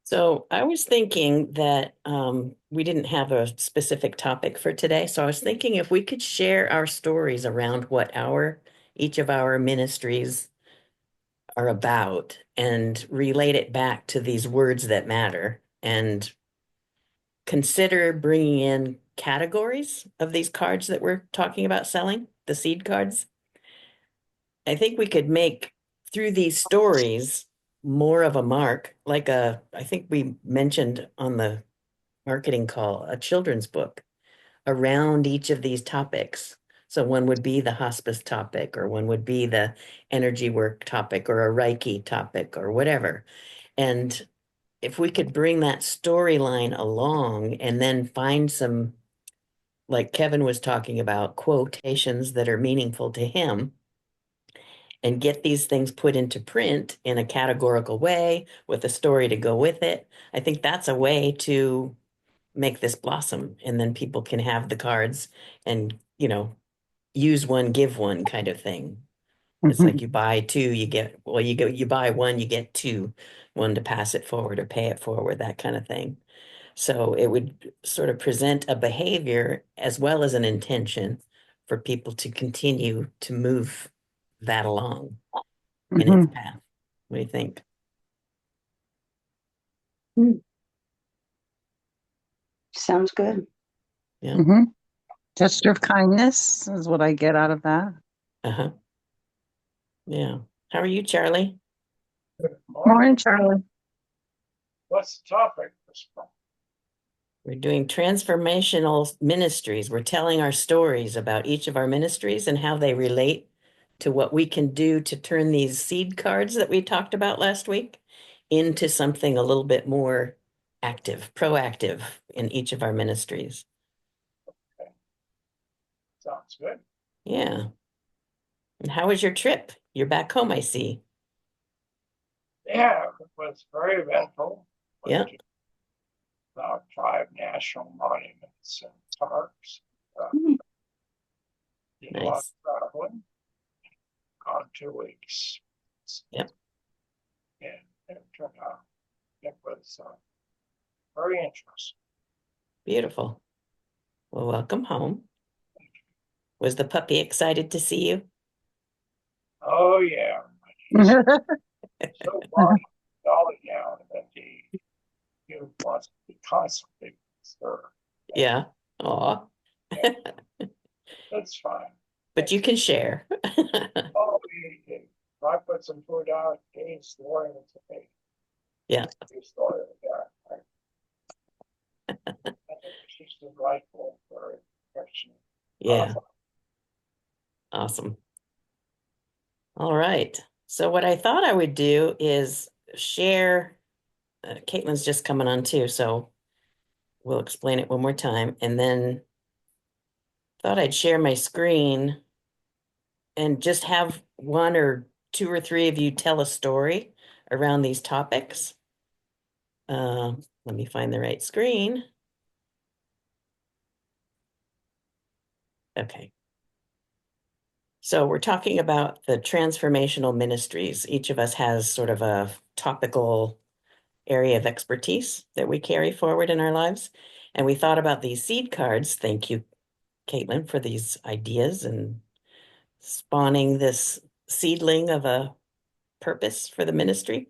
So I was thinking that we didn't have a specific topic for today. So I was thinking if we could share our stories around what each of our ministries are about and relate it back to these words that matter and consider bringing in categories of these cards that we're talking about selling, the seed cards. I think we could make through these stories more of a mark, I think we mentioned on the marketing call, a children's book around each of these topics. So one would be the hospice topic, or one would be the energy work topic, or a Reiki topic, or whatever. And if we could bring that storyline along and then find some, like Kevin was talking about, quotations that are meaningful to him and get these things put into print in a categorical way with a story to go with it, I think that's a way to make this blossom. And then people can have the cards and, use one, give one kind of thing. It's like Mhm. you buy two, you buy one, you get two, one to pass it forward or pay it forward, that kind of thing. So it would sort of present a behavior as well as an intention for people to continue to move that along in its Mhm. path. What do you think? Mm, Sounds good. Yeah. hmm Gesture of kindness is what I get out of that. Uh-huh. Yeah. How are you, Charlie? Morning, Charlie. What's the topic this month? We're doing transformational ministries. We're telling our stories about each of our ministries and how they relate to what we can do to turn these seed cards that we talked about last week into something a little bit more active, proactive in each of our ministries. Okay, sounds good. Yeah. And how was your trip? You're back home, I see. Yeah, it was very eventful. Went Yeah. to about 5 national monuments and parks. Uh, Mm. did a lot of Nice. traveling on 2 weeks. Yep. And it turned out it was very interesting. Beautiful. Well, welcome home. Was the puppy excited to see you? Oh, yeah. He's so far dolly down that he wants to be constantly disturbed. Yeah. Aw. That's fine. But you can share. Oh, if I put some food out, he's snoring to me. Yeah. He's snoring at that. I think she's delightful for affection. Yeah. Awesome. All right. So what I thought I would do is share, Caitlin's just coming on too, so we'll explain it one more time. And then thought I'd share my screen and just have one or two or three of you tell a story around these topics. Let me find the right screen. Okay. So we're talking about the transformational ministries. Each of us has sort of a topical area of expertise that we carry forward in our lives. And we thought about these seed cards. Thank you, Caitlin, for these ideas and spawning this seedling of a purpose for the ministry.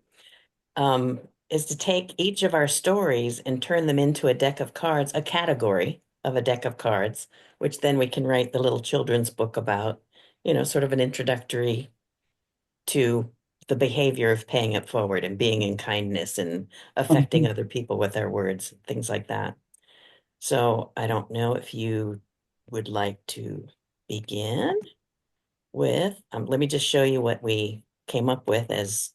Is to take each of our stories and turn them into a deck of cards, a category of a deck of cards, which then we can write the little children's book about, sort of an introductory to the behavior of paying it forward and being in kindness and affecting Mhm. other people with our words, things like that. So I don't know if you would like to begin with, let me just show you what we came up with as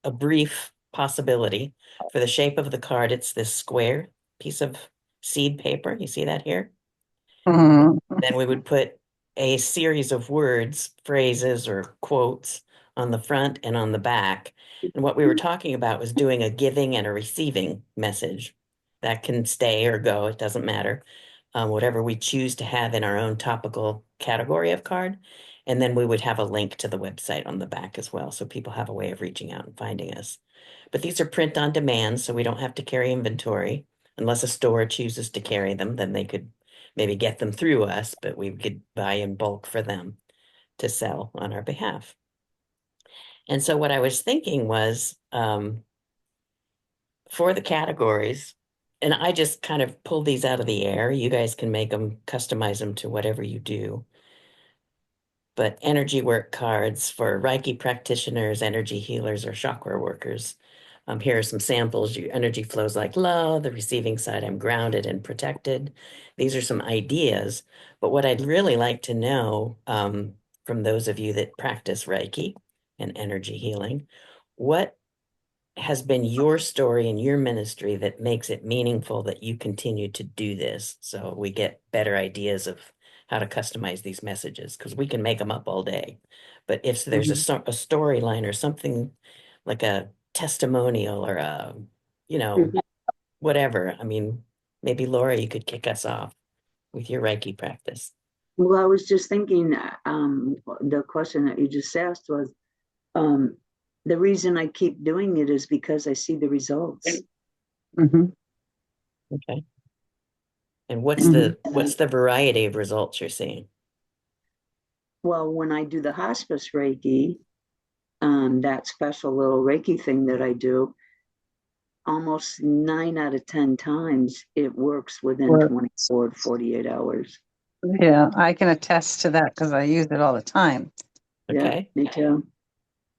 a brief possibility for the shape of the card. It's this square piece of seed paper. You see that here? Mhm. Then we would put a series of words, phrases, or quotes on the front and on the back. And what we were talking about was doing a giving and a receiving message that can stay or go, it doesn't matter, whatever we choose to have in our own topical category of card. And then we would have a link to the website on the back as well, so people have a way of reaching out and finding us. But these are print on demand, so we don't have to carry inventory unless a store chooses to carry them, then they could maybe get them through us, but we could buy in bulk for them to sell on our behalf. And so what I was thinking was for the categories, and I just kind of pulled these out of the air. You guys can make them, customize them to whatever you do. But energy work cards for Reiki practitioners, energy healers, or chakra workers. Here are some samples. Your energy flows like love. The receiving side, I'm grounded and protected. These are some ideas. But what I'd really like to know from those of you that practice Reiki and energy healing, what has been your story and your ministry that makes it meaningful that you continue to do this so we get better ideas of how to customize these messages, because we can make them up all day. But if there's a storyline or something like a testimonial or a, you know, Mhm. whatever, I mean, maybe Laura, you could kick us off with your Reiki practice. Well, I was just thinking, the question that you just asked was, um, the reason I keep doing it is because I see the results. Mhm. Okay. And what's Mhm. the variety of results you're seeing? Well, when I do the hospice Reiki, that special little Reiki thing that I do, almost 9 out of 10 times it works within Work. 24 to 48 hours. Yeah, I can attest to that because I use it all the time. Yeah, Okay. me too.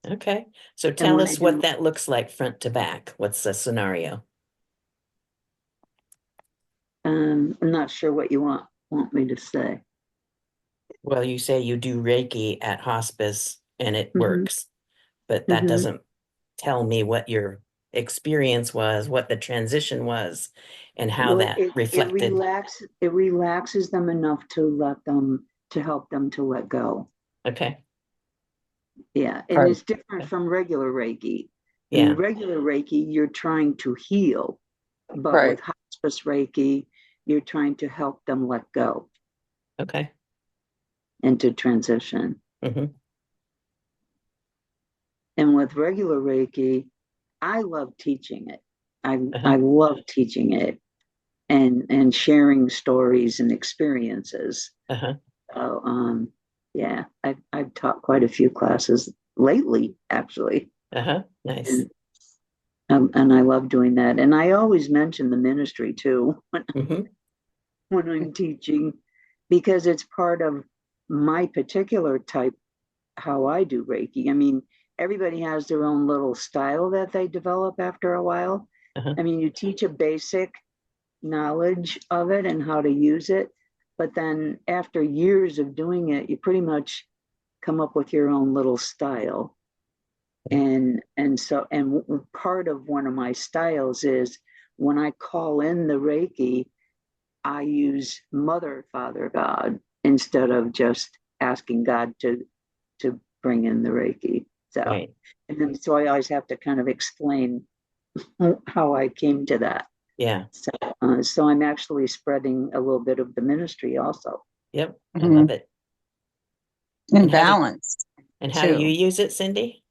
Okay. So And tell when I us what do, that looks like front to back. What's the scenario? I'm not sure what you want me to say. Well, you say you do Reiki at hospice and it Mm-hmm, works, but that mm-hmm. doesn't tell me what your experience was, what the transition was, and how Well, that reflected. it relaxes them enough to help them to let go. Okay. Yeah, and Right. it's different from regular Reiki. I mean, Yeah. regular Reiki, you're trying to heal, but Right. with hospice Reiki, you're trying to help them let go Okay. and to transition. Hmm. And with regular Reiki, I love teaching it. I Uh-huh. love teaching it and sharing stories and experiences. Uh-huh. So, yeah, I've taught quite a few classes lately, actually, Uh-huh. Nice. and and I love doing that. And I always mention the ministry too Hmm. when I'm teaching, because it's part of my particular type how I do Reiki. I mean, everybody has their own little style that they develop after a while. Uh-huh. I mean, you teach a basic knowledge of it and how to use it, but then after years of doing it, you pretty much come up with your own little style. And part of one of my styles is when I call in the Reiki, I use Mother, Father, God instead of just asking God to bring in the Reiki. So, Right. and then so I always have to kind of explain how I came to that. Yeah. So I'm actually spreading a little bit of the ministry also. Yep. I love Mhm. it. And And balance how do you too. use it, Cindy?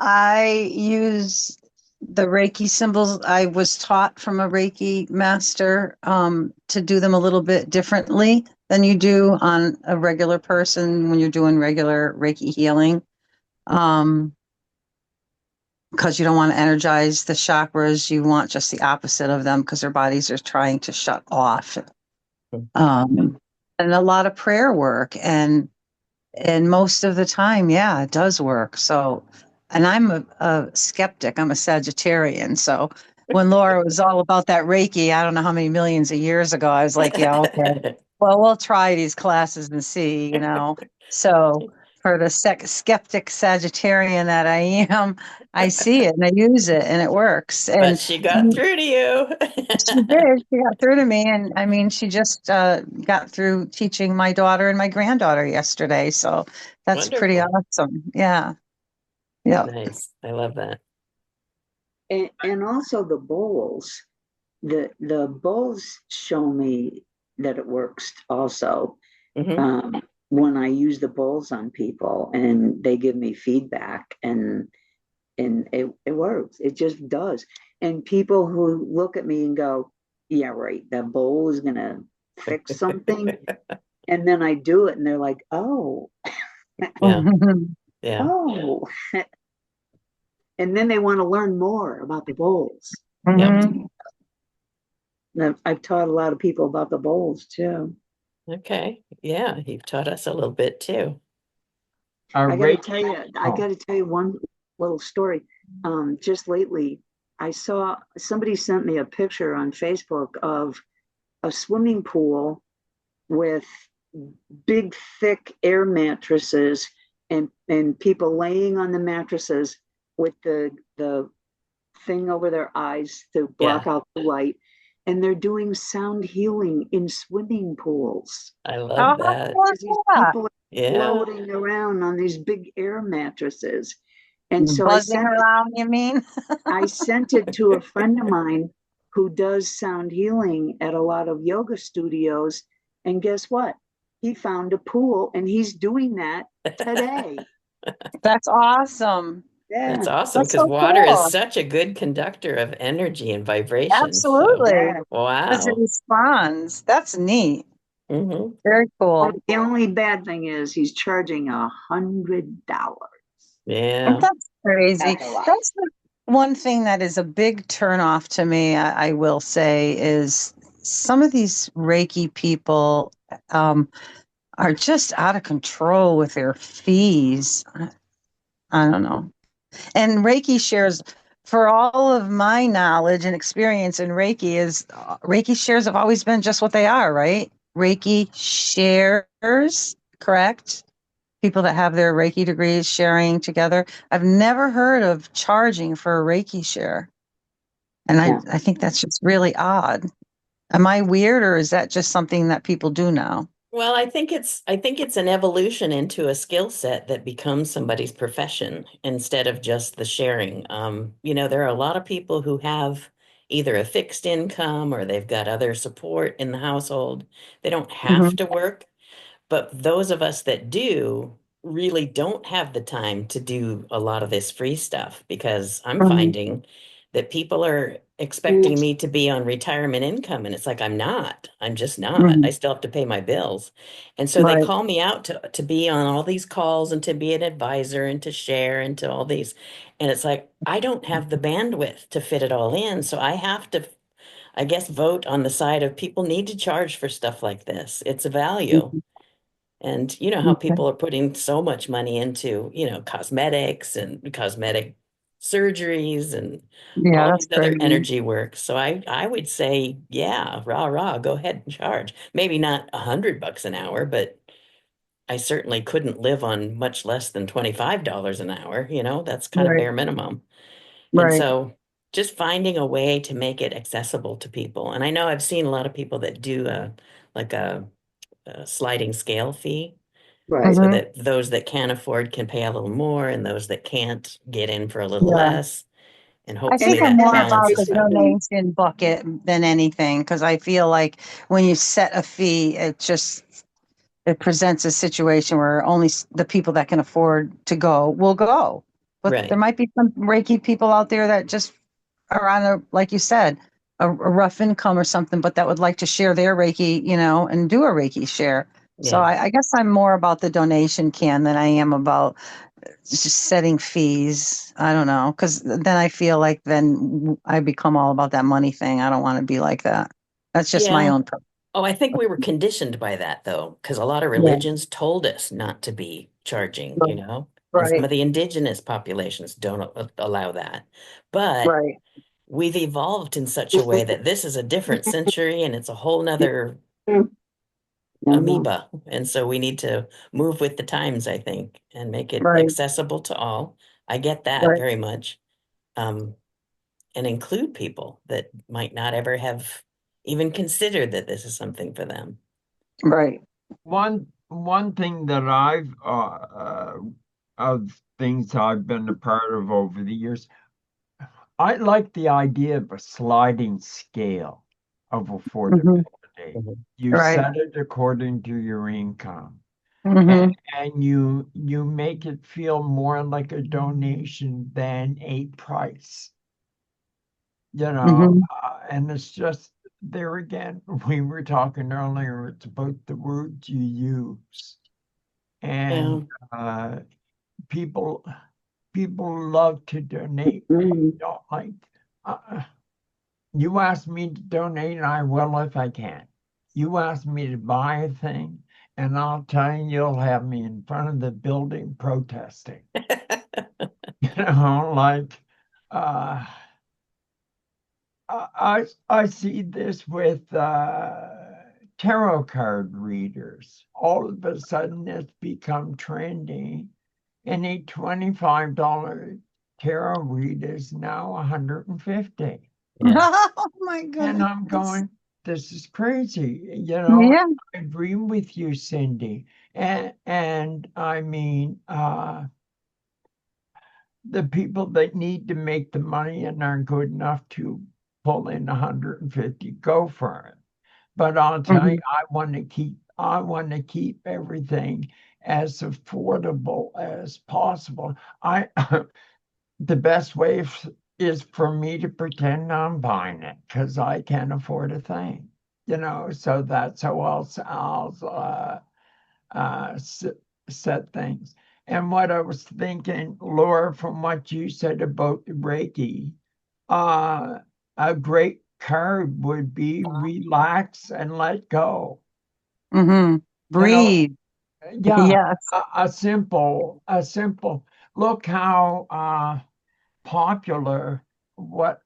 I use the Reiki symbols. I was taught from a Reiki master to do them a little bit differently than you do on a regular person when you're doing regular Reiki healing. Because you don't want to energize the chakras, you want just the opposite of them because their bodies are trying to shut off. Okay. And a lot of prayer work and most of the time, yeah, it does work. So, and I'm a skeptic. I'm a Sagittarian. So when Laura was all about that Reiki, I don't know how many millions of years ago, I was like, yeah, okay. Well, we'll try these classes and see. So for the skeptic Sagittarian that I am, I see it and I use it and it works. But And she got through to you. she did. She got through to me, and I mean, she just got through teaching my daughter and my granddaughter yesterday. So that's pretty Wonderful. awesome. Yeah. Yeah. Nice. I love that. And also the bowls. The bowls show me that it works also. Hmm. Um, when I use the bowls on people and they give me feedback, and it works. It just does. And people who look at me and go, "Yeah, right, that bowl is gonna fix something," and then I do it, and they're like, "Oh, Yeah, yeah, oh," and then they want to learn more about the bowls. yep. Mhm. And I've taught a lot of people about the bowls too. Okay. Yeah, you've taught us a little bit too. I got to Ray, tell you, I oh, got to tell you one little story. Just lately, I saw somebody sent me a picture on Facebook of a swimming pool with big, thick air mattresses, and people laying on the mattresses with the thing over their eyes to block Yeah, out the light. And they're doing sound healing in swimming pools. I Oh, love how that. cool is Because these that? people are Yeah. floating around on these big air mattresses. And so Buzzing around, you mean? I sent it to a friend of mine who does sound healing at a lot of yoga studios. And guess what? He found a pool and he's doing that today. That's awesome. That's Yeah. awesome That's because so water is cool. such a good conductor of energy and vibration. So, Absolutely. Yeah. Because it wow. responds. That's neat. Hmm. Very But cool. the only bad thing is he's charging $100. And Yeah. that's crazy. That's a lot. That's the one thing that is a big turnoff to me, I will say, is some of these Reiki people are just out of control with their fees. I don't know. And Reiki shares, for all of my knowledge and experience in Reiki, is Reiki shares have always been just what they are, right? Reiki shares, correct? People that have their Reiki degrees sharing together. I've never heard of charging for a Reiki share. And Yeah. I think that's just really odd. Am I weird or is that just something that people do now? Well, I think it's an evolution into a skill set that becomes somebody's profession instead of just the sharing. There are a lot of people who have either a fixed income or they've got other support in the household. They don't have Hmm. to work. But those of us that do really don't have the time to do a lot of this free stuff because I'm Hmm. finding that people are expecting me to be on retirement income. And it's like, I'm not. I'm just not. I Hmm. still have to pay my bills. And so they Right. call me out to be on all these calls and to be an advisor and to share and to all these. And it's like, I don't have the bandwidth to fit it all in. So I have to, I guess, vote on the side of people need to charge for stuff like this. It's a value. Mhm. And you know how Okay. people are putting so much money into, cosmetics and cosmetic surgeries and Yeah, all that's these other crazy. energy work. So I would say, yeah, rah, rah, go ahead and charge. Maybe not $100 an hour, but I certainly couldn't live on much less than $25 an hour. That's kind of Right. bare minimum. And Right. so just finding a way to make it accessible to people. And I know I've seen a lot of people that do like a sliding scale fee Right. so Hmm. that those that can afford can pay a little more and those that can't get in for a little Yeah. less. And I And hopefully think it I'm that more has about the balances out. basically, donation bucket than anything because I feel like when you set a fee, it presents a situation where only the people that can afford to go will go. But there Right. might be some Reiki people out there that just are on a, like you said, a rough income or something, but that would like to share their Reiki, and do a Reiki share. So Yeah. I guess I'm more about the donation can than I am about just setting fees. I don't know, because then I feel like then I become all about that money thing. I don't want to be like that. That's just my Yeah. own. Oh, I think we were conditioned by that though, because a lot of Yeah. religions told us not to be charging, Right. and some Right. of the indigenous populations don't allow that. But Right. we've evolved in such a way that this is a different century and it's a whole nother mhm. amoeba. And so we need to move with the times, I think, and make it Right. accessible to all. I get that Right. very much. Um, and include people that might not ever have even considered that this is something for them. Right. one thing that of things I've been a part of over the years, I like the idea of a sliding scale of Hmm. affordability. Mhm. You Right. set it according to your income. Hmm. and you make it feel more like a donation than a price, Hmm. and it's just there again, we were talking earlier, it's about the words you use. And Yeah. uh, people people love to donate and Mm. don't like uh, you ask me to donate, and I will if I can. You ask me to buy a thing, and I'll tell you, you'll have me in front of the building protesting. Like uh, I see this with tarot card readers. All of a sudden, it's become trendy, and a $25 tarot read is now 150. Yeah. Oh my And I'm goodness. going, this is crazy. Yeah. I agree with you, Cindy. And I mean, the people that need to make the money and aren't good enough to pull in 150, go for it. But I'll tell you, Hmm. I want to keep everything as affordable as possible. I the best way is for me to pretend I'm buying it because I can't afford a thing. So that's how I'll set things. And what I was thinking, Laura, from what you said about the Reiki, uh, a great card would be relax and let go. Hmm. You know, Breathe. yeah, Yes. a simple. Look how popular what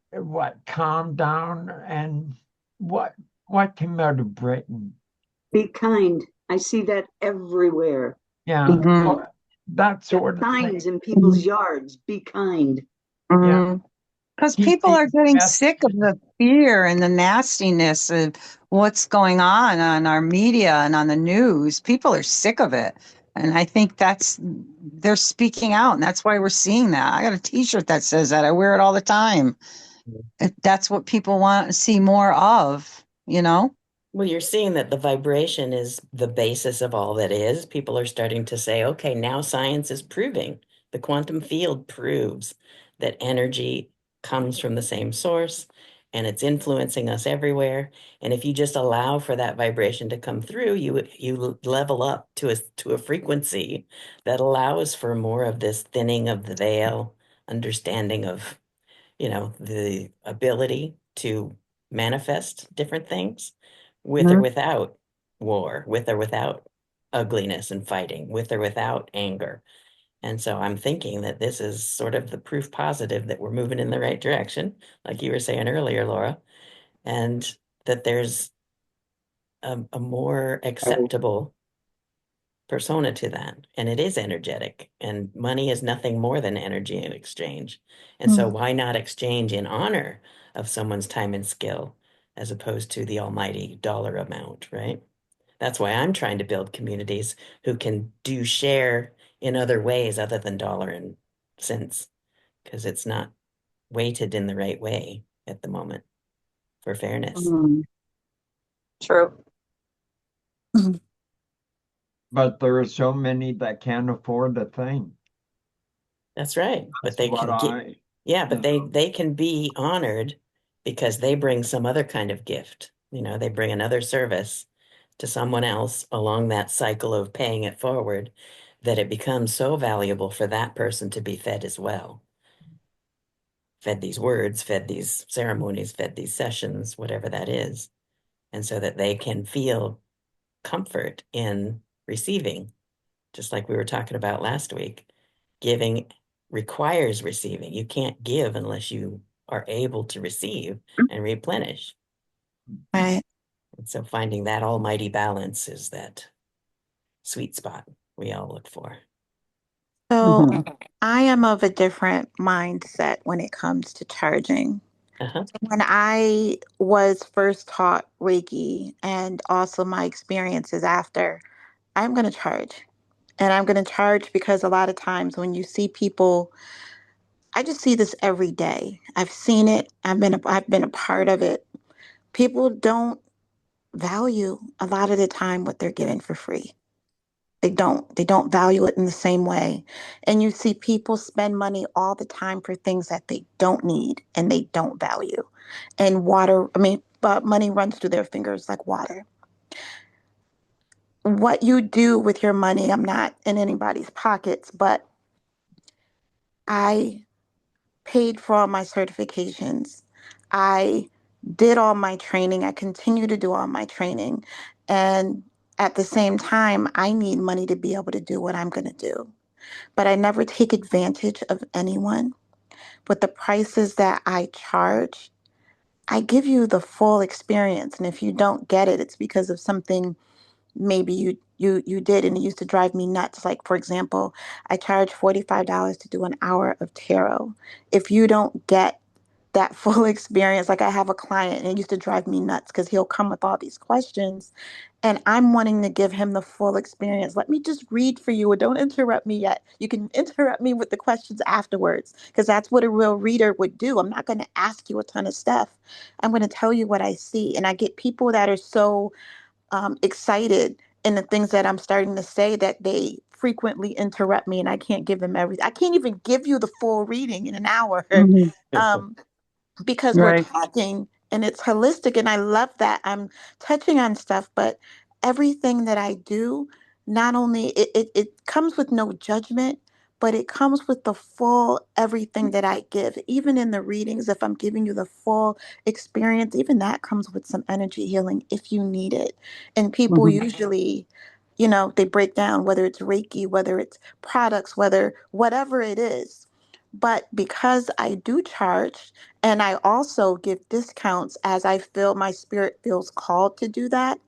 calm down and what what came out of Britain. Be kind. I see that everywhere. Be Yeah, Hmm. kind. that The sort of signs thing. in people's yards. Be kind. Yeah, Hmm. Because keep people are these getting sick of messages. the fear and the nastiness of what's going on our media and on the news. People are sick of it. And I think they're speaking out. And that's why we're seeing that. I got a t shirt that says that. I wear it all the time. That's what people want to see more of, you know? Well, you're seeing that the vibration is the basis of all that is. People are starting to say, okay, now science is proving, the quantum field proves that energy comes from the same source and it's influencing us everywhere. And if you just allow for that vibration to come through, you level up to a frequency that allows for more of this thinning of the veil, understanding of, the ability to manifest different things with or Mhm. without war, with or without ugliness and fighting, with or without anger. And so I'm thinking that this is sort of the proof positive that we're moving in the right direction, like you were saying earlier, Laura, and that there's a more acceptable persona to that. And it is energetic, and money is nothing more than energy in exchange. And so, Mhm. why not exchange in honor of someone's time and skill as opposed to the almighty dollar amount, right? That's why I'm trying to build communities who can do share in other ways other than dollar and cents, because it's not weighted in the right way at the moment for fairness. Mhm. True. Mhm. But there are so many that can't afford a thing. That's right. But That's they what can get, I, yeah, you but know, they can be honored because they bring some other kind of gift. They bring another service to someone else along that cycle of paying it forward that it becomes so valuable for that person to be fed as well. Fed these words, fed these ceremonies, fed these sessions, whatever that is. And so that they can feel comfort in receiving, just like we were talking about last week. Giving requires receiving. You can't give unless you are able to receive and replenish. Right. And so finding that almighty balance is that sweet spot we all look for. So Mhm. I am of a different mindset when it comes to charging. Uh-huh. When I was first taught Reiki and also my experiences after, I'm going to charge. And I'm going to charge because a lot of times when you see people, I just see this every day. I've seen it. I've been a part of it. People don't value a lot of the time what they're getting for free. They don't value it in the same way. And you see people spend money all the time for things that they don't need and they don't value. And but money runs through their fingers like water. What you do with your money, I'm not in anybody's pockets, but I paid for all my certifications. I did all my training. I continue to do all my training. And at the same time, I need money to be able to do what I'm going to do. But I never take advantage of anyone. With the prices that I charge, I give you the full experience. And if you don't get it, it's because of something maybe you did and it used to drive me nuts. Like, for example, I charge $45 to do an hour of tarot. If you don't get that full experience, like I have a client and it used to drive me nuts because he'll come with all these questions and I'm wanting to give him the full experience. Let me just read for you, or don't interrupt me yet. You can interrupt me with the questions afterwards because that's what a real reader would do. I'm not going to ask you a ton of stuff. I'm going to tell you what I see. And I get people that are so excited in the things that I'm starting to say that they frequently interrupt me and I can't give them everything. I can't even give you the full reading in an hour. Hmm. Um, because we're Right. talking and it's holistic and I love that I'm touching on stuff, but everything that I do, not only it comes with no judgment, but it comes with the full everything that I give. Even in the readings, if I'm giving you the full experience, even that comes with some energy healing if you need it. And people Hmm. usually, they break down whether it's Reiki, whether it's products, whether whatever it is. But because I do charge, and I also give discounts as I feel my spirit feels called to do that.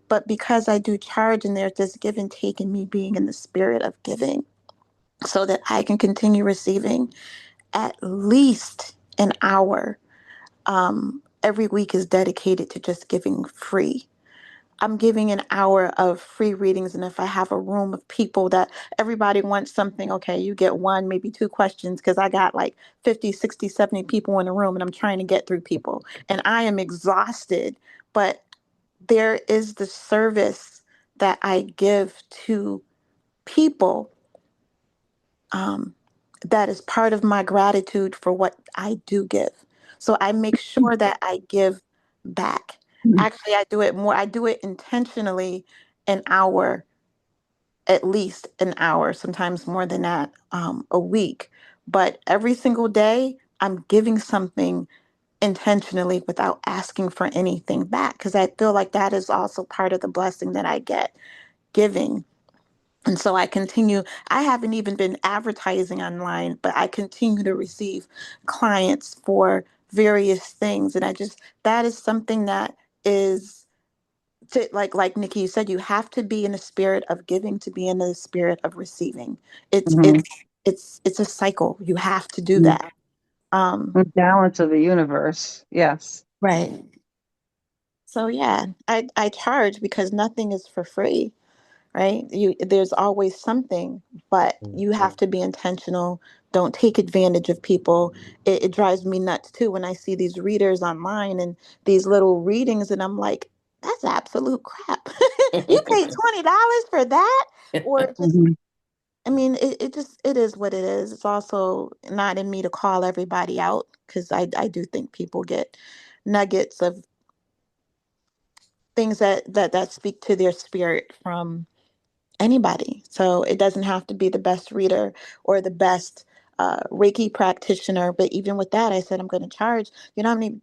But because I do charge and there's this give and take in me being in the spirit of giving so that I can continue receiving at least an hour every week is dedicated to just giving free. I'm giving an hour of free readings. And if I have a room of people that everybody wants something, okay, you get one, maybe two questions because I got like 50, 60, 70 people in the room and I'm trying to get through people. And I am exhausted. But there is the service that I give to people um, that is part of my gratitude for what I do give. So I make sure that I give back. Actually, I do it more. I do it intentionally an hour, at least an hour, sometimes more than that, a week. But every single day, I'm giving something intentionally without asking for anything back because I feel like that is also part of the blessing that I get giving. And so I continue, I haven't even been advertising online, but I continue to receive clients for various things. And that is something that is like Nikki, you said, you have to be in the spirit of giving to be in the spirit of receiving. It's, Hmm. it's, it's a cycle. You have to do that. Um, The balance of the universe. Yes. right. So yeah, I charge because nothing is for free. Right? There's always something, but you have to be intentional. Don't take advantage of people. It drives me nuts too when I see these readers online and these little readings, and I'm like, that's absolute crap. You paid $20 for that, or just, Hmm. I mean, it is what it is. It's also not in me to call everybody out because I do think people get nuggets of things that speak to their spirit from anybody. So it doesn't have to be the best reader or the best Reiki practitioner. But even with that, I said I'm going to charge. You know how many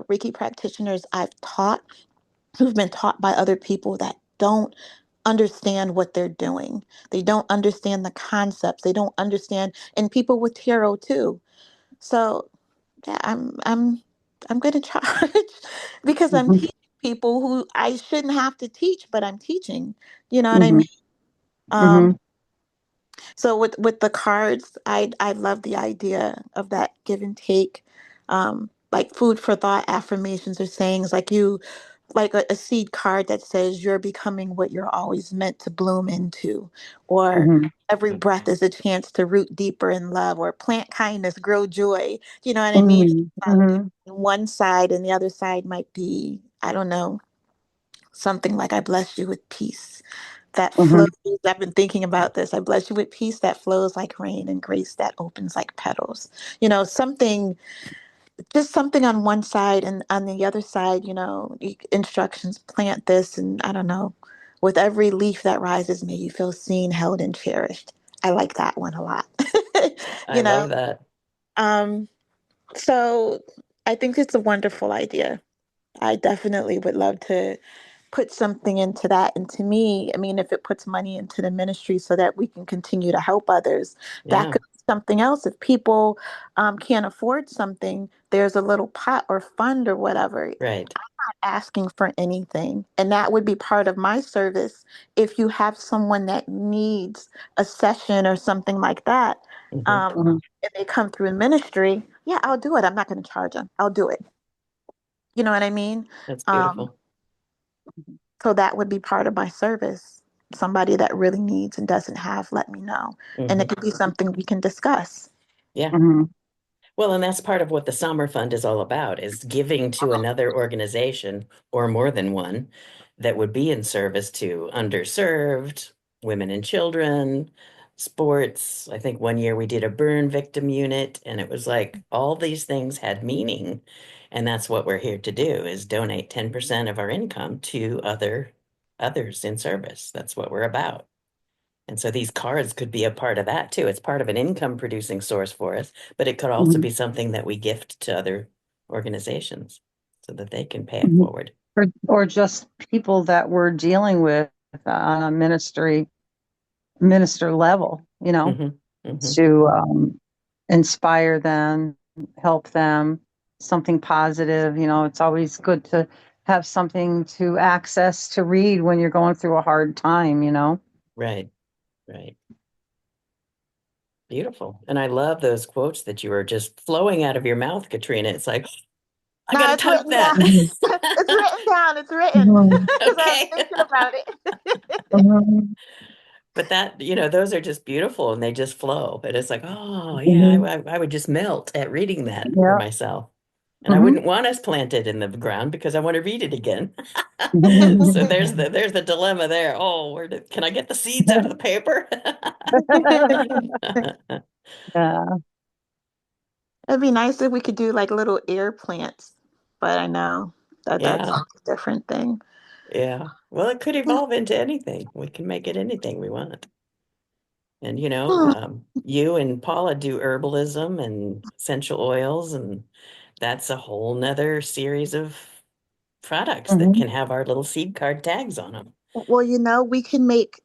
Reiki practitioners I've taught who've been taught by other people that don't understand what they're doing. They don't understand the concepts. They don't understand, and people with tarot too. So yeah, I'm going to charge because I'm Hmm. teaching people who I shouldn't have to teach, but I'm teaching. You know what I Hmm. mean? Um, Hmm. so with the cards, I love the idea of that give and take, like food for thought affirmations or sayings, like like a seed card that says you're becoming what you're always meant to bloom into, or Hmm. every breath is a chance to root deeper in love, or plant kindness, grow joy. Do you know what I mean? Hmm. On Hmm. one side, and the other side might be, I don't know, something like I bless you with peace. that flows. Mhm. I've been thinking about this. I bless you with peace that flows like rain and grace that opens like petals. Something, just something on one side and on the other side, instructions, plant this. And I don't know, with every leaf that rises, may you feel seen, held, and cherished. I like that one a lot. I you know, love that. um, so I think it's a wonderful idea. I definitely would love to put something into that. And to me, I mean, if it puts money into the ministry so that we can continue to help others, that Yeah, could be something else. If people can't afford something, there's a little pot or fund or whatever. right. Not asking for anything. And that would be part of my service. If you have someone that needs a session or something like that, Hmm. um, Mhm. and they come through ministry, yeah, I'll do it. I'm not going to charge them. I'll do it. You know what I mean? That's Um, beautiful. so that would be part of my service. Somebody that really needs and doesn't have, let me know. And it Hmm. could be something we can discuss. Yeah. Mhm. Well, and that's part of what the Summer Fund is all about, is giving to another organization or more than one that would be in service to underserved women and children, sports. I think one year we did a burn victim unit, and it was like all these things had meaning. And that's what we're here to do, is donate 10% of our income to others in service. That's what we're about. And so these cards could be a part of that too. It's part of an income producing source for us, but it could also Mhm. be something that we gift to other organizations so that they can pay it Mhm. forward. Or just people that we're dealing with on a minister level, Hmm. Hmm. to inspire them, help them, something positive. It's always good to have something to access to read when you're going through a hard time. Right, right. Beautiful. And I love those quotes that you were just flowing out of your mouth, Katrina. It's like, I No, gotta it's type written down. that. Mhm. It's written down. It's written Mhm. because I was Okay. thinking about it. Mhm. But that, those are just beautiful and they just flow. But it's like, oh, yeah, Mhm. I would just melt at reading that for Yeah. myself. And I Mhm. wouldn't want us planted in the ground because I want to read it again. So Mhm. there's the dilemma there. Oh, can I get the seeds out of the paper? Yeah. It'd be nice if we could do like little air plants, but I know that that's Yeah, a different thing. yeah. Well, it could evolve into anything. We can make it anything we want. And you and Paula do herbalism and essential oils, and that's a whole nother series of products that Mhm. can have our little seed card tags on them. Well, we can make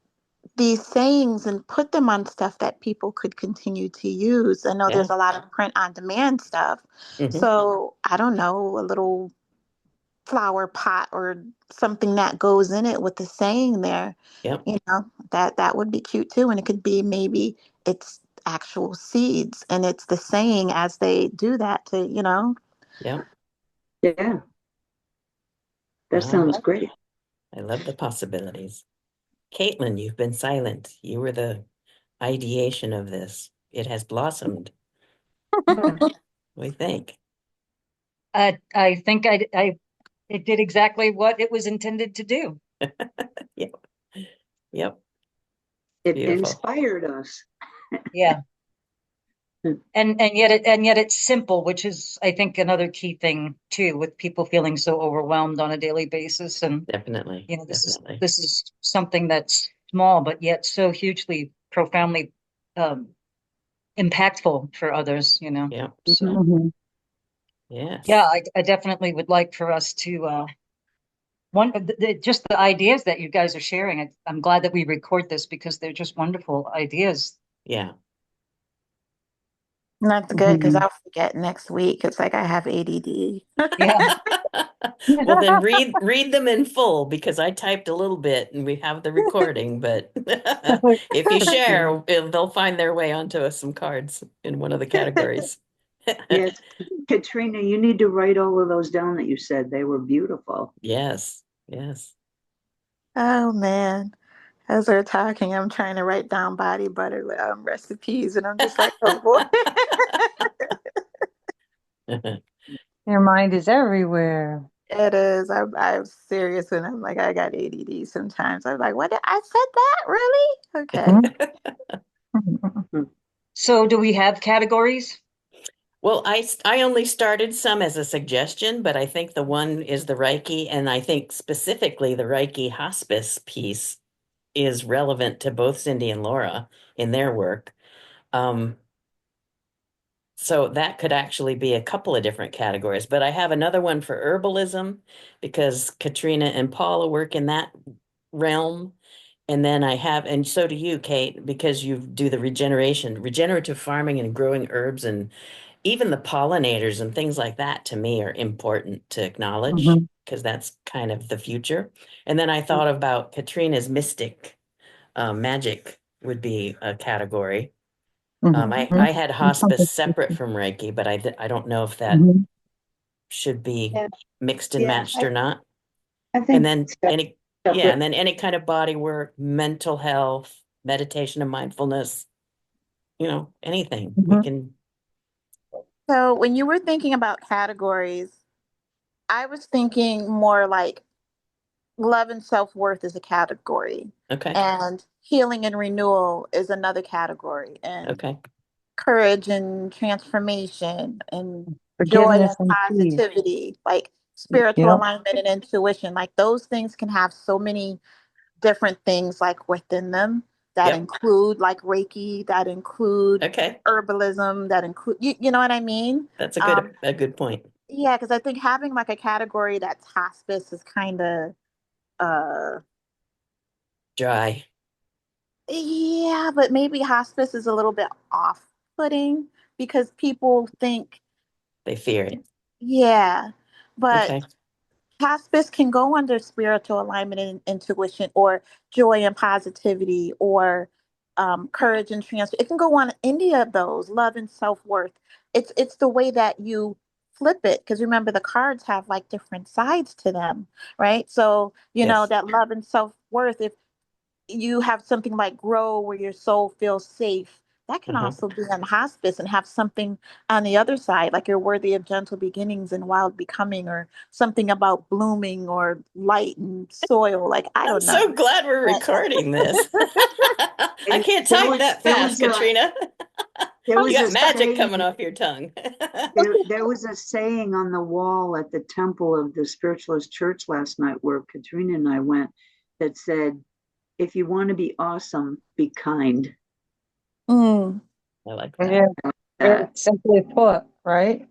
these sayings and put them on stuff that people could continue to use. I know Yeah. there's a lot of print on demand stuff. Hmm. So I don't know, a little flower pot or something that goes in it with the saying there, Yep. that would be cute too. And it could be maybe it's actual seeds and it's the saying as they do that to. Yep. Yeah, that Well, sounds great. I love the possibilities. Caitlin, you've been silent. You were the ideation of this. It has blossomed, Yeah. we think. I think it did exactly what it was intended to do. Yep. Yep. It Beautiful. inspired us. Yeah. And yet it's simple, which is, I think, another key thing too, with people feeling so overwhelmed on a daily basis. And Definitely. this is Definitely. this is something that's small, but yet so hugely, profoundly um, impactful for others. Yep. So Mhm. yeah, Yes. I definitely would like for us to just the ideas that you guys are sharing. I'm glad that we record this because they're just wonderful ideas. Yeah. That's good because Mhm. I'll forget next week. It's like I have ADD. Yeah. Well, then read them in full because I typed a little bit and we have the recording, but if you share, they'll find their way onto some cards in one of the categories. Yes, Katrina, you need to write all of those down that you said. They were beautiful. Yes. Yes. Oh man. As we're talking, I'm trying to write down body butter recipes, and I'm just like, oh boy. Your mind is everywhere. It is. I'm serious and I'm like, I got ADD sometimes. I'm like, what did I said that? Really? Okay. Mhm. So do we have categories? Well, I only started some as a suggestion, but I think the one is the Reiki, and I think specifically the Reiki hospice piece is relevant to both Cindy and Laura in their work. Um, so that could actually be a couple of different categories, but I have another one for herbalism because Katrina and Paula work in that realm. And then I have, and so do you, Kate, because you do the regenerative farming and growing herbs and even the pollinators and things like that to me are important to acknowledge Mhm. because that's kind of the future. And then I thought about Katrina's mystic magic would be a category. Mhm. I had hospice separate from Reiki, but I don't know if that Mhm. should be Yeah, mixed and yeah, matched or not. I And think then yeah, and then any kind of body work, mental health, meditation and mindfulness, anything we Mhm. can. So when you were thinking about categories, I was thinking more like love and self-worth is a category, Okay, and healing and renewal is another category, and okay, courage and transformation and joy Forgiveness and and peace. positivity, like spiritual Yep. alignment and intuition, like those things can have so many different things like within them that yep, include like Reiki, that include okay. herbalism, that include you know what I mean? That's Um, a good point. yeah, because I think having like a category that's hospice is kind of uh Dry. yeah, but maybe hospice is a little bit off-putting because people think They fear it. yeah, but Okay. hospice can go under spiritual alignment and intuition, or joy and positivity, or courage and trans. It can go on any of those, love and self-worth. It's the way that you flip it, because remember the cards have like different sides to them, right? So, Yes. that love and self-worth, if you have something like grow where your soul feels safe, that can Uh-huh. also be on hospice and have something on the other side, like you're worthy of gentle beginnings and wild becoming, or something about blooming or light and soil. Like, I I'm don't so know. glad we're But recording this. I there, can't there type was that there fast, was a Katrina. there You was got a magic saying coming off your tongue. there was a saying on the wall at the temple of the spiritualist church last night where Katrina and I went that said, "If you want to be awesome, be kind." mm, I like that. Yeah. Very That simply put, right?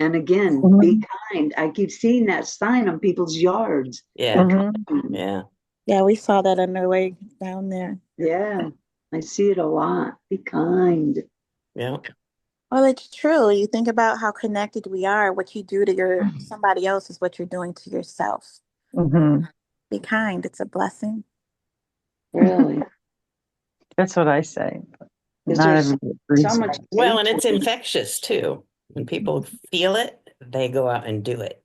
and again, be Mhm. kind. I keep seeing that sign on people's yards. Be Yeah. Mhm. kind. Yeah. yeah, we saw that on the way down there. Yeah, I see it a lot. Be kind. Yeah. Well, it's true. You think about how connected we are. What you do to your somebody else is what you're doing to yourself. Mhm. Be kind. It's a blessing. Really, That's what I say. because Not there's everybody so agrees with much it. Well, and it's hatred. infectious too. When people feel it, they go out and do it.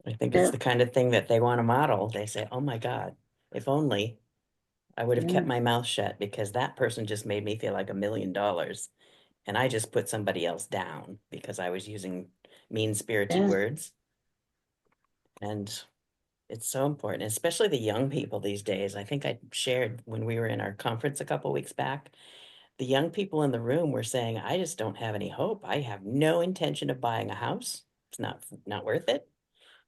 I think it's Yeah, the kind of thing that they want to model. They say, "Oh my God, if only I would have yeah, kept my mouth shut because that person just made me feel like $1 million. And I just put somebody else down because I was using mean-spirited yeah. words." And it's so important, especially the young people these days. I think I shared when we were in our conference a couple weeks back, the young people in the room were saying, "I just don't have any hope. I have no intention of buying a house. It's not worth it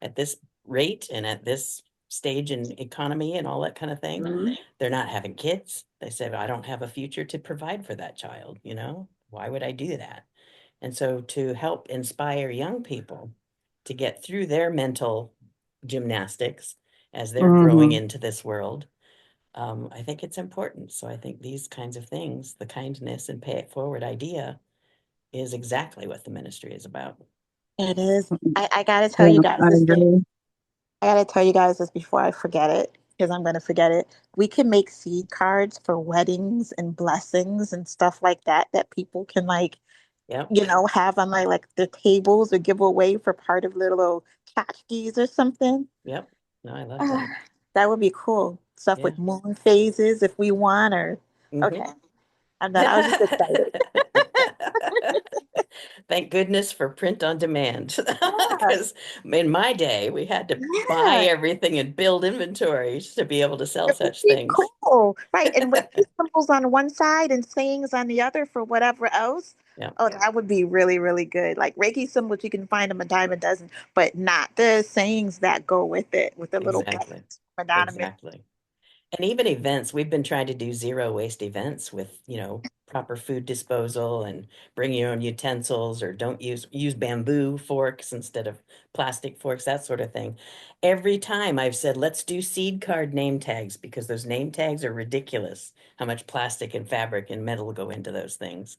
at this rate and at this stage in economy and all that kind of thing." Mhm. They're not having kids. They said, "I don't have a future to provide for that child, you know? Why would I do that?" And so to help inspire young people to get through their mental gymnastics as they're growing Mhm. into this world, I think it's important. So I think these kinds of things, the kindness and pay it forward idea, is exactly what the ministry is about. It is. I gotta tell Yeah, you guys I this thing. agree. I gotta tell you guys this before I forget it, because I'm gonna forget it. We can make seed cards for weddings and blessings and stuff like that that people can like, Yep, have on like their tables or give away for part of little tchotchkes or something. yep. No, I love that. Ah, that would be cool. Stuff Yeah. with moon phases if we want, or Hmm. okay. I'm done. I was just excited. Thank goodness for print on demand. Because in my day, we had to buy Yeah. everything and build inventories to be able to sell It would such be things. cool. Right. And Reiki symbols on one side and sayings on the other for whatever else. Yeah, Oh, that would be really, really good. Like Reiki symbols, you can find them a dime a dozen, but not the sayings that go with it, with the little exactly. blessings from anonymous. Exactly. And even events, we've been trying to do zero waste events with, proper food disposal and bring your own utensils or don't use bamboo forks instead of plastic forks, that sort of thing. Every time I've said, let's do seed card name tags because those name tags are ridiculous, how much plastic and fabric and metal go into those things.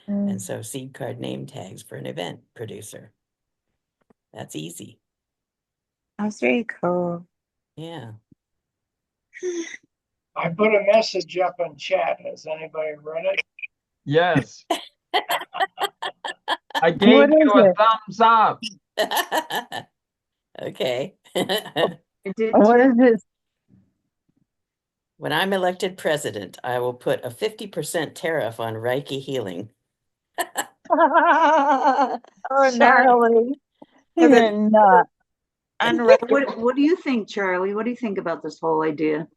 And Mm, so seed card name tags for an event producer. That's easy. that's very cool. Yeah. I put a message up in chat. Has anybody read it? Yes. I What gave is you a it? thumbs up. Okay. I did What too. is it? When I'm elected president, I will put a 50% tariff on Reiki healing. Oh no. Charlie, Because you're it's not. unrecognized. What do you think, Charlie? What do you think about this whole idea?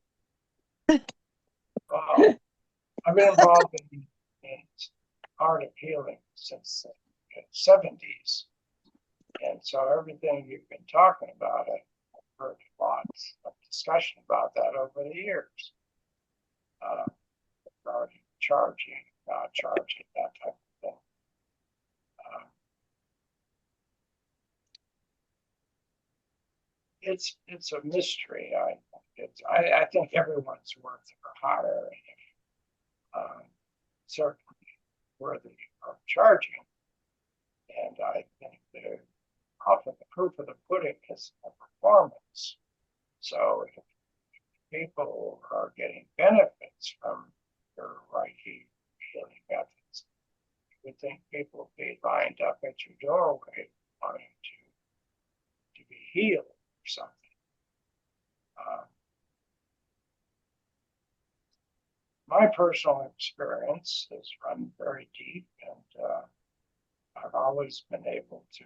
Wow. I've been involved in art of healing since the 70s. And so everything you've been talking about, I've heard lots of discussion about that over the years. Regarding charging, not charging, that type of thing. It's a mystery. I think everyone's worth a hire, certainly worthy of charging. And I think that often the proof of the pudding is a performance. So if people are getting benefits from your Reiki healing methods, you would think people would be lined up at your doorway wanting to be healed or something. My personal experience has run very deep, and I've always been able to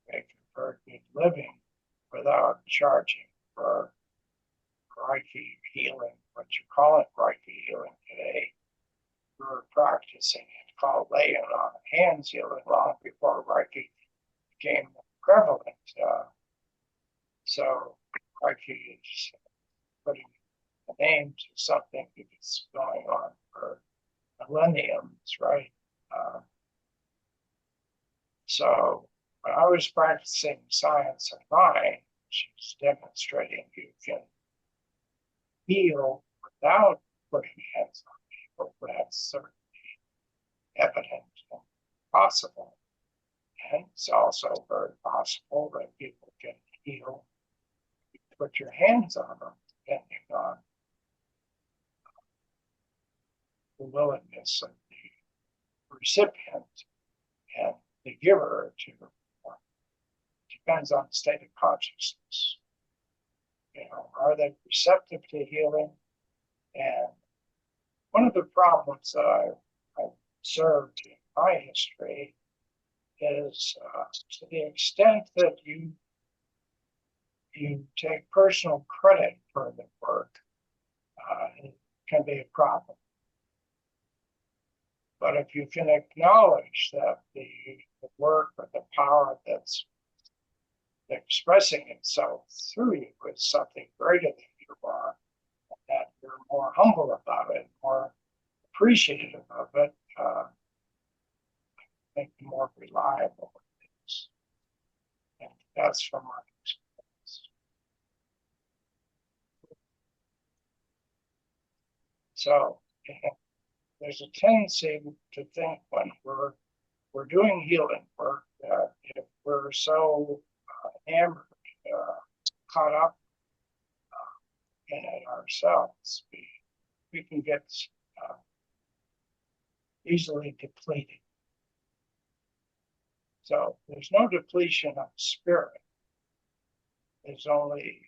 make a very good living without charging for Reiki healing, what you call it Reiki healing today. We were practicing it called laying on hands healing long before Reiki became prevalent. So Reiki is putting a name to something that's going on for millenniums, right? So when I was practicing science of mind, which is demonstrating you can heal without putting hands on people, that's certainly evident and possible. And it's also very possible that people can heal if you put your hands on them, depending on the willingness of the recipient and the giver to depends on the state of consciousness. Are they receptive to healing? And one of the problems that I've observed in my history is to the extent that you take personal credit for the work, it can be a problem. But if you can acknowledge that the work or the power that's expressing itself through you is something greater than you are, that you're more humble about it, more appreciative of it, I think the more reliable it is. And that's from my experience. So there's a tendency to think when we're doing healing work that if we're so enamored, caught up in it ourselves, we can get easily depleted. So there's no depletion of spirit. There's only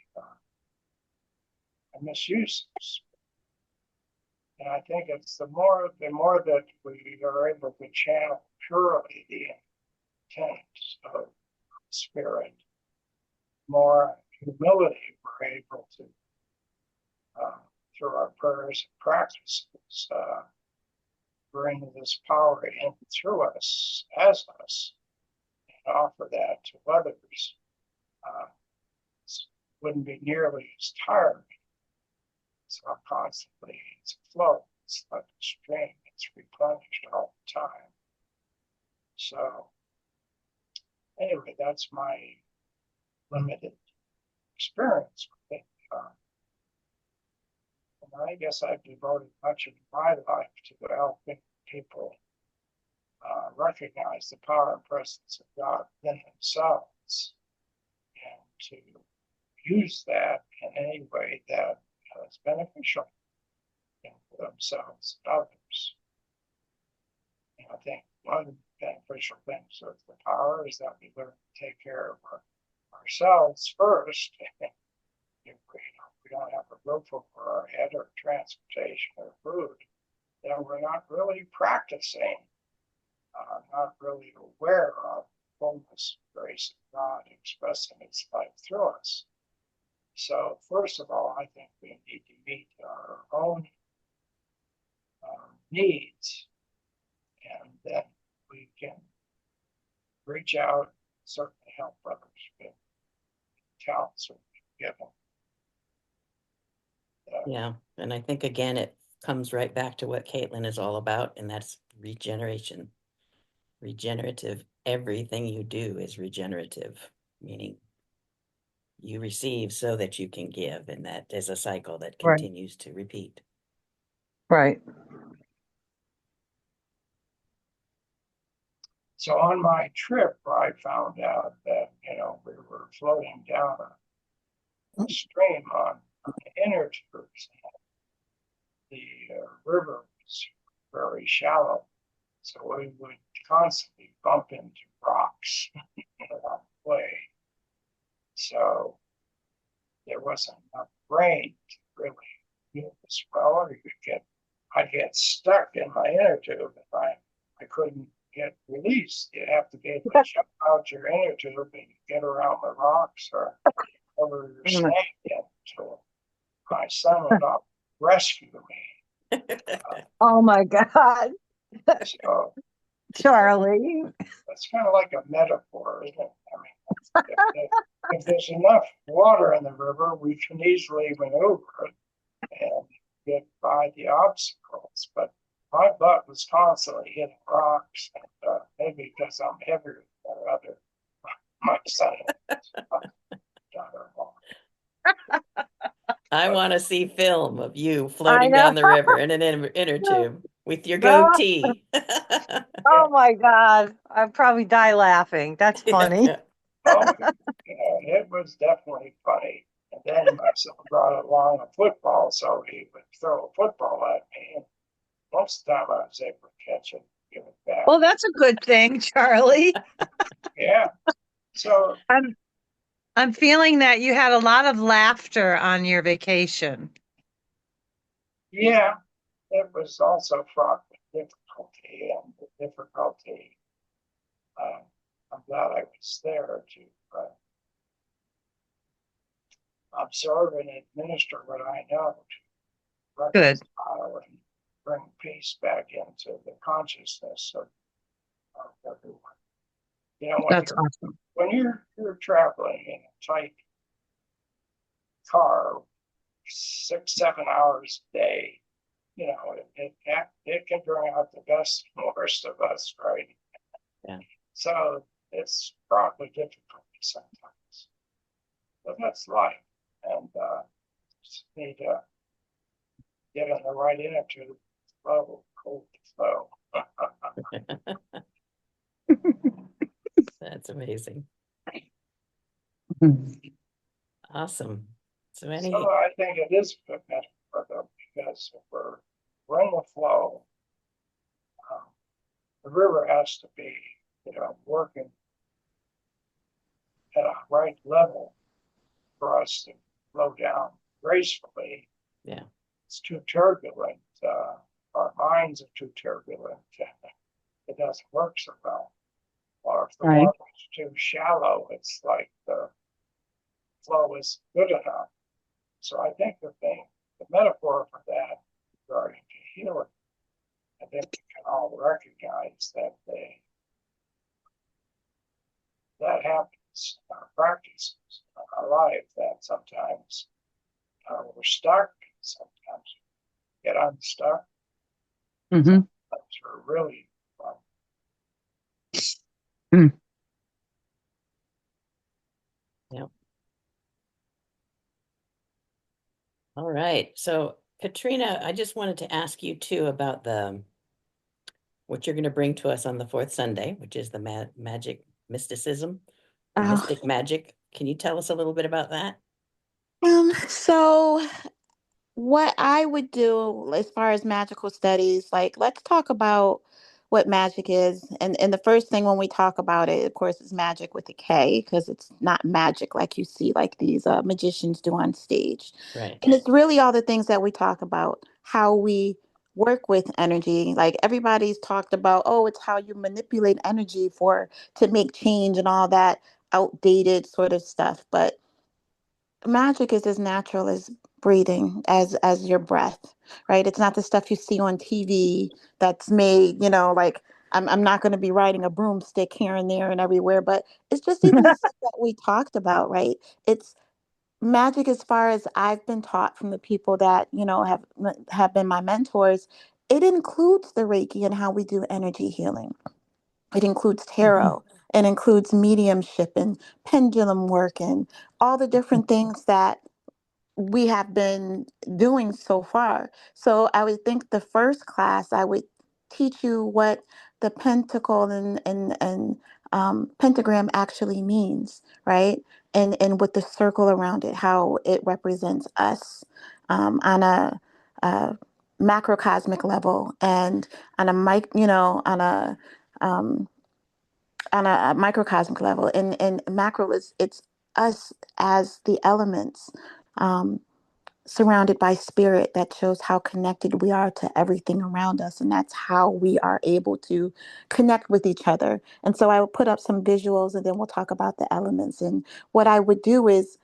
a misuse of spirit. And I think it's the more that we are able to channel purely the tenets of spirit, more humility we're able to, through our prayers and practices, bring this power in through us, as us, and offer that to others. Wouldn't be nearly as tiring. So constantly, it's a flow. It's like a stream. It's replenished all the time. So anyway, that's my limited experience with it. And I guess I've devoted much of my life to helping people recognize the power and presence of God within themselves, and to use that in any way that is beneficial for themselves and others. And I think one of the beneficial things of the power is that we learn to take care of ourselves first. If we don't have a roof over our head or transportation or food, then we're not really practicing, not really aware of the fullness and grace of God expressing its life through us. So first of all, I think we need to meet our own needs, and then we can reach out and certainly help others with talents or given. Yeah, and I think again, it comes right back to what Caitlin is all about, and that's regeneration. Regenerative, everything you do is regenerative, meaning you receive so that you can give, and that is a cycle that Right. continues to repeat. Right. So on my trip, I found out that, we were floating down a stream on the inner tubes. The river was very shallow, so we would constantly bump into rocks along the way. So there wasn't enough rain to really move this well, or I'd get stuck in my inner tube if I couldn't get released. You have to be able to jump out your inner tube and get around the rocks or over your snake. So my son went up to rescue me. Oh my God, So Charlie. that's kind of like a metaphor, isn't it? I mean, if there's enough water in the river, we can easily maneuver it and get by the obstacles. But my butt was constantly hitting rocks, and maybe because I'm heavier than other, my son I want to see film of you I floating know. down the river in an inner tube with your Oh, goatee. oh my God. I'd probably die laughing. That's funny. Oh, it was definitely funny. And then my son brought along a football, so he would throw a football at me. And most of the time I was able to catch it, give it back. Well, that's a good thing, Charlie. Yeah. So I'm feeling that you had a lot of laughter on your vacation. yeah, it was also fraught with difficulty, and the difficulty, I'm glad I was there to observe and administer what I know to Good. reconcile and bring peace back into the consciousness of everyone. That's awesome. When you're traveling in a tight car, 6-7 hours a day, it can bring out the best and worst of us, right? Yeah. So it's probably difficult sometimes, but that's life, and just need to get in the right attitude, flow, cool flow. That's amazing. Mhm. Awesome. So So I think it is a good metaphor, though, because if we're in the flow, the river has to be, working at a right level for us to flow down gracefully. Yeah. It's too turbulent. Our minds are too turbulent. It doesn't work so well. Or if the Right. water's too shallow, it's like the flow is good enough. So I think the metaphor for that regarding to healing, I think we can all recognize that that happens in our practices, in our life, that sometimes we're stuck, sometimes we get unstuck, Mm-hmm. sometimes we're really Mm. Yeah. All right. So Katrina, I just wanted to ask you too about what you're going to bring to us on the fourth Sunday, which is the magic mysticism or Oh. mystic magic. Can you tell us a little bit about that? So what I would do as far as magical studies, like let's talk about what magic is. And the first thing when we talk about it, of course, is magic with a K, because it's not magic like you see like these magicians do on stage. Right. And it's really all the things that we talk about, how we work with energy. Like everybody's talked about, oh, it's how you manipulate energy for to make change and all that outdated sort of stuff. But magic is as natural as breathing, as your breath, right? It's not the stuff you see on TV that's made, like I'm not going to be riding a broomstick here and there and everywhere, but it's just even the stuff that we talked about, right? It's magic as far as I've been taught from the people that, have been my mentors. It includes the Reiki and how we do energy healing. It includes tarot. It includes mediumship and pendulum work and all the different things that we have been doing so far. So I would think the first class I would teach you what the pentacle and pentagram actually means, right? And with the circle around it, how it represents us on a macrocosmic level and on a um, on a microcosmic level. And macro is it's us as the elements. Um, Surrounded by spirit that shows how connected we are to everything around us, and that's how we are able to connect with each other. And so I will put up some visuals and then we'll talk about the elements. And what I would do is,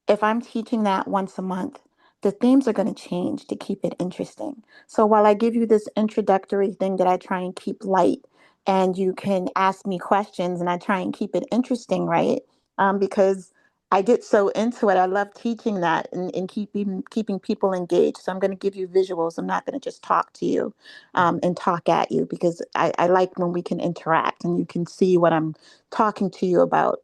if I'm teaching that once a month, the themes are going to change to keep it interesting. So while I give you this introductory thing that I try and keep light, and you can ask me questions, and I try and keep it interesting, right? Because I get so into it. I love teaching that and keeping people engaged. So I'm going to give you visuals. I'm not going to just talk to you and talk at you, because I like when we can interact and you can see what I'm talking to you about.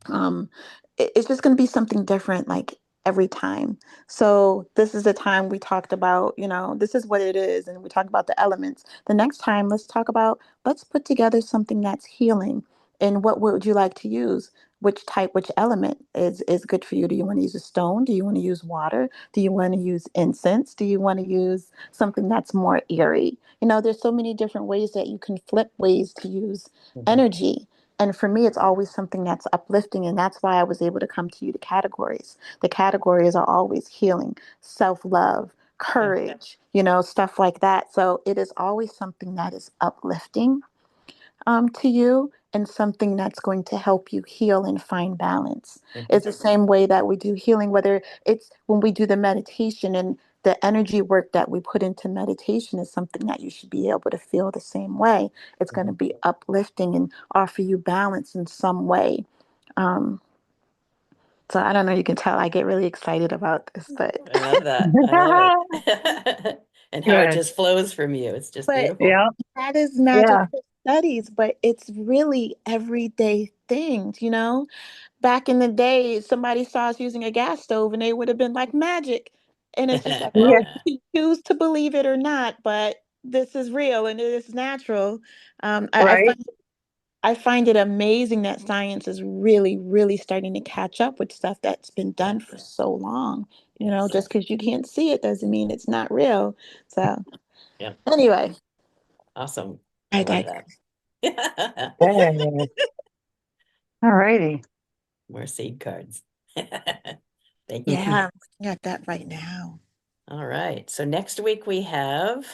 um it's just going to be something different, like every time. So this is the time we talked about, this is what it is, and we talked about the elements. The next time, let's put together something that's healing. And what would you like to use? Which element is good for you? Do you want to use a stone? Do you want to use water? Do you want to use incense? Do you want to use something that's more eerie? There's so many different ways that you can flip ways to use energy. And for me, it's always something that's uplifting. And that's why I was able to come to you, the categories. The categories are always healing, self love, courage, stuff like that. So it is always something that is uplifting to you, and something that's going to help you heal and find balance. It's the same way that we do healing, whether it's when we do the meditation, and the energy work that we put into meditation is something that you should be able to feel the same way. It's going to be uplifting and offer you balance in some way. Um, so I don't know, you can tell I get really excited about this, but I love that. I love it. And how it Good. just flows from you. It's just but beautiful. Yeah. that is Yeah. magical studies, but it's really everyday things. Back in the day, somebody saw us using a gas stove and they would have been like magic. And it's just like, Yeah. oh, you can choose to believe it or not, but this is real and it is natural. Um, I, I Right. find I find it amazing that science is really, really starting to catch up with stuff that's been Yeah. done for so long. Yes. Just because you can't see it doesn't mean it's not real. So Yeah. anyway, Awesome. I I love digress. that. Hey. All righty. More seed cards. Thank you. Yeah, I'm looking at that right now. All right. So next week we have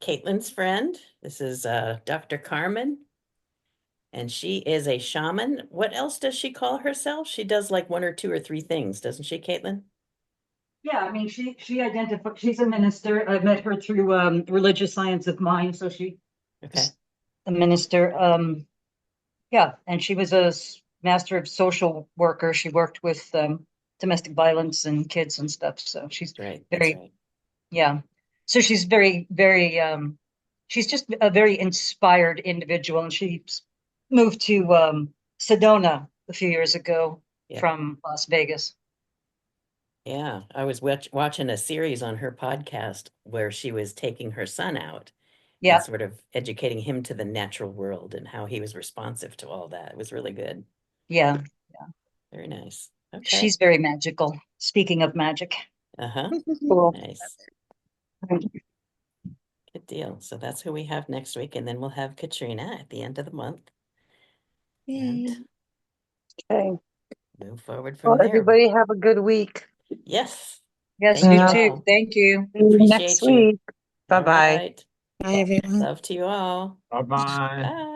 Caitlin's friend. This is Dr. Carmen. and she is a shaman. What else does she call herself? She does like 1 or 2 or 3 things, doesn't she, Caitlin? Yeah, I mean, she identified, she's a minister. I met her through religious science of mind, so she's Okay. a minister. Yeah, and she was a master of social worker. She worked with domestic violence and kids and stuff. So she's That's right. That's very, right. yeah. So she's very, very, she's just a very inspired individual. And she moved to Sedona a few years ago Yeah. from Las Vegas. Yeah, I was watching a series on her podcast where she was taking her son out Yeah, and sort of educating him to the natural world and how he was responsive to all that. It was really good. yeah. Very nice. Okay. She's very magical. Speaking of magic. Uh-huh. Cool. Nice. Good deal. So that's who we have next week, and then we'll have Katrina at the end of the month and Okay. move forward Well, from there. everybody have a good week. Yes. Yes, Thank you Yeah. too. all. Thank you. See you next Appreciate you. week. All Bye-bye. right. Bye, everyone. Love to you all. Bye-bye. Bye.